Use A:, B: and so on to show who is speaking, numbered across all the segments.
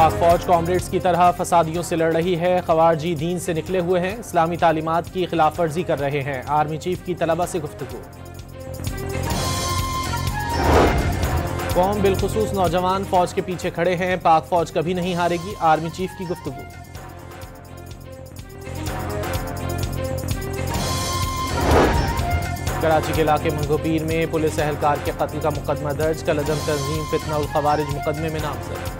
A: पाक फौज कॉमरेड्स की तरह फसादियों से लड़ रही है। खवारजी दीन से निकले हुए हैं, इस्लामी तालीमात की खिलाफ वर्जी कर रहे हैं। आर्मी चीफ की तलबा से गुफ्तगू। कौम बिलखुसूस नौजवान फौज के पीछे खड़े हैं, पाक फौज कभी नहीं हारेगी। आर्मी चीफ की गुफ्तगू। कराची के इलाके मंगोपीर में पुलिस एहलकार के कत्ल का मुकदमा दर्ज। कलअदम तंजीम फितना उल खवारिज मुकदमे में नामजद।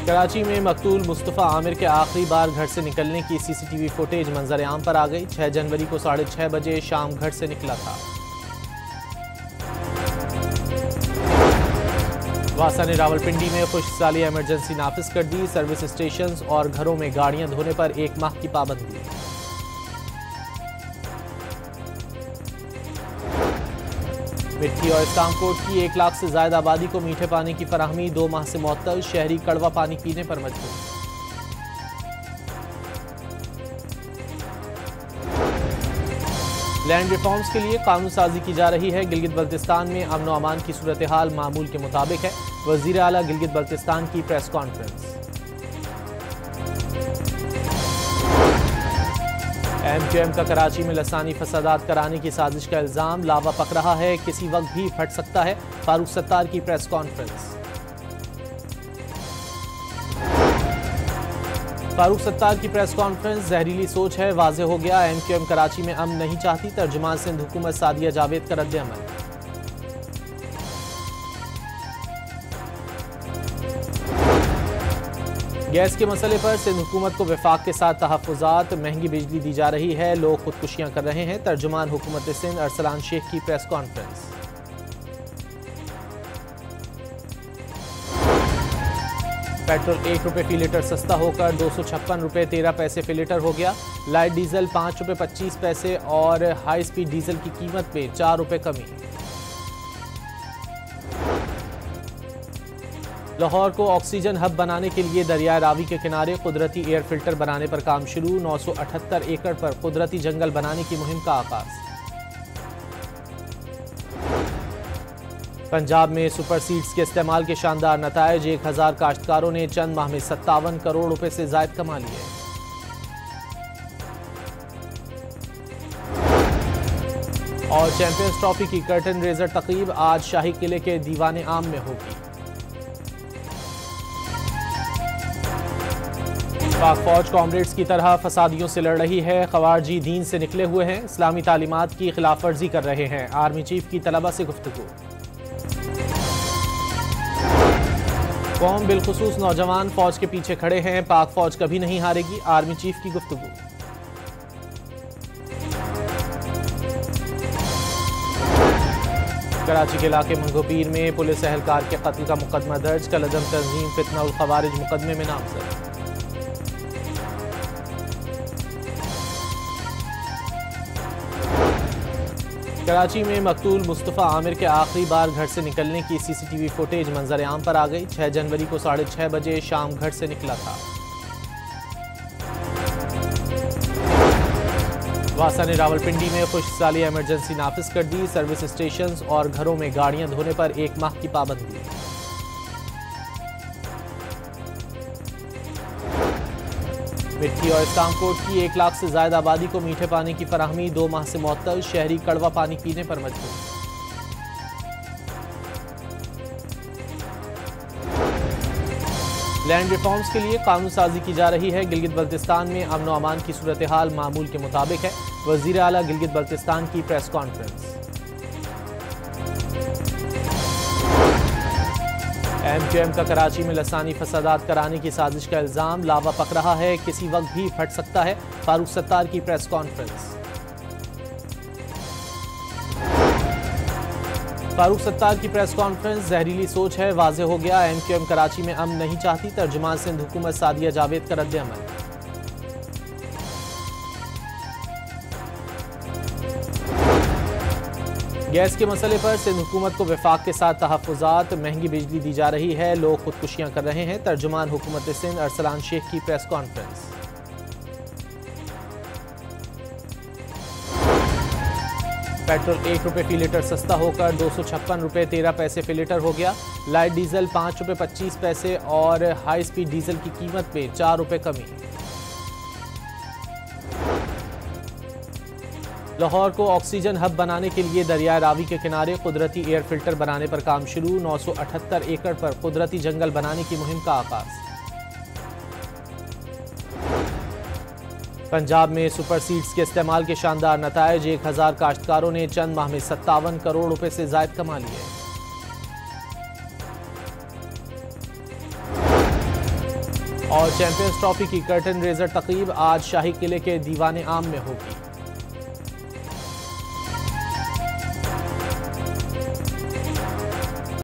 A: कराची में मकतूल मुस्तफ़ा आमिर के आखिरी बार घर से निकलने की सीसीटीवी फुटेज मंजर आम पर आ गई। 6 जनवरी को 6:30 बजे शाम घर से निकला था। वासा ने रावलपिंडी में खुशसाली इमरजेंसी नाफिज कर दी। सर्विस स्टेशंस और घरों में गाड़ियां धोने पर 1 माह की पाबंदी। मिट्टी और इस्लामकोट की 1 लाख से ज्यादा आबादी को मीठे पानी की फराहमी 2 माह से मुअत्तल। शहरी कड़वा पानी पीने पर मजबूर। लैंड रिफॉर्म्स के लिए कानून साजी की जा रही है। गिलगित बल्तिस्तान में अमन व अमान की सूरत हाल मामूल के मुताबिक है। वजीर आला गिलगित बल्तिस्तान की प्रेस कॉन्फ्रेंस। एमक्यूएम का कराची में लसानी फसादात कराने की साजिश का इल्जाम। लावा पक रहा है, किसी वक्त भी फट सकता है। फारूक सत्तार की प्रेस कॉन्फ्रेंस। फारूक सत्तार की प्रेस कॉन्फ्रेंस। जहरीली सोच है, वाज़े हो गया। एमक्यूएम कराची में अमन नहीं चाहती। तर्जुमान सिंध हुकूमत सादिया जावेद का रद्द-ए-अमल। गैस के मसले पर सिंध हुकूमत को वफाक के साथ तहफ़्फ़ुज़ात। महंगी बिजली दी जा रही है, लोग खुदकुशियां कर रहे हैं। तर्जुमान हुकूमत सिंध अरसलान शेख की प्रेस कॉन्फ्रेंस। पेट्रोल 1 रुपये फी लीटर सस्ता होकर 256 रुपये 13 पैसे फी लीटर हो गया। लाइट डीजल 5 रुपये 25 पैसे और हाई स्पीड डीजल की कीमत में 4 रुपये कमी। लाहौर को ऑक्सीजन हब बनाने के लिए दरिया रावी के किनारे कुदरती एयर फिल्टर बनाने पर काम शुरू। 978 एकड़ पर कुदरती जंगल बनाने की मुहिम का आगाज। पंजाब में सुपर सीड्स के इस्तेमाल के शानदार नतायज। 1000 काश्तकारों ने चंद माह में 57 करोड़ रुपए से जायद कमा लिए। और चैंपियंस ट्रॉफी की कर्टन रेजर तकरीब आज शाही किले के दीवाने आम में होगी। पाक फौज कॉमरेड्स की तरह फसादियों से लड़ रही है। खवारजी दीन से निकले हुए हैं, इस्लामी तालीमात की खिलाफ वर्जी कर रहे हैं। आर्मी चीफ की तलबा से गुफ्तगू। कौम बिलखुसूस नौजवान फौज के पीछे खड़े हैं, पाक फौज कभी नहीं हारेगी। आर्मी चीफ की गुफ्तगू। कराची के इलाके मंगोपीर में पुलिस एहलकार के कत्ल का मुकदमा दर्ज। कलअदम तंजीम फितना उल खवारिज मुकदमे में नामजद। कराची में मकतूल मुस्तफ़ा आमिर के आखिरी बार घर से निकलने की सीसीटीवी फुटेज मंजर आम पर आ गई। 6 जनवरी को 6:30 बजे शाम घर से निकला था। वासा ने रावलपिंडी में खुशसाली इमरजेंसी नाफिज कर दी। सर्विस स्टेशंस और घरों में गाड़ियां धोने पर 1 माह की पाबंदी। मिट्टी और इस्लामकोट की 1 लाख से ज्यादा आबादी को मीठे पानी की फराहमी 2 माह से मुअत्तल। शहरी कड़वा पानी पीने पर मजबूर। लैंड रिफॉर्म्स के लिए कानून साजी की जा रही है। गिलगित बल्तिस्तान में अमन व अमान की सूरत हाल मामूल के मुताबिक है। वजीर आला गिलगित बल्तिस्तान की प्रेस कॉन्फ्रेंस। एमक्यूएम का कराची में लसानी फसादात कराने की साजिश का इल्जाम। लावा पक रहा है, किसी वक्त भी फट सकता है। फारूक सत्तार की प्रेस कॉन्फ्रेंस। फारूक सत्तार की प्रेस कॉन्फ्रेंस। जहरीली सोच है, वाज़े हो गया। एमक्यूएम कराची में अमन नहीं चाहती। तर्जुमान सिंध हुकूमत सादिया जावेद का रद्द-ए-अमल। गैस के मसले पर सिंध हुकूमत को वफाक के साथ तहफ़्फ़ुज़ात। महंगी बिजली दी जा रही है, लोग खुदकुशियां कर रहे हैं। तर्जुमान हुकूमत सिंध अरसलान शेख की प्रेस कॉन्फ्रेंस। पेट्रोल 1 रुपये फी लीटर सस्ता होकर 256 रुपये 13 पैसे फी लीटर हो गया। लाइट डीजल 5 रुपये 25 पैसे और हाई स्पीड डीजल की कीमत में 4 रुपये कमी। लाहौर को ऑक्सीजन हब बनाने के लिए दरिया रावी के किनारे कुदरती एयर फिल्टर बनाने पर काम शुरू। 978 एकड़ पर कुदरती जंगल बनाने की मुहिम का आगाज। पंजाब में सुपर सीड्स के इस्तेमाल के शानदार नतायज। 1000 काश्तकारों ने चंद माह में 57 करोड़ रुपए से जायद कमा लिए। और चैंपियंस ट्रॉफी की कर्टन रेजर तकरीब आज शाही किले के दीवाने आम में होगी।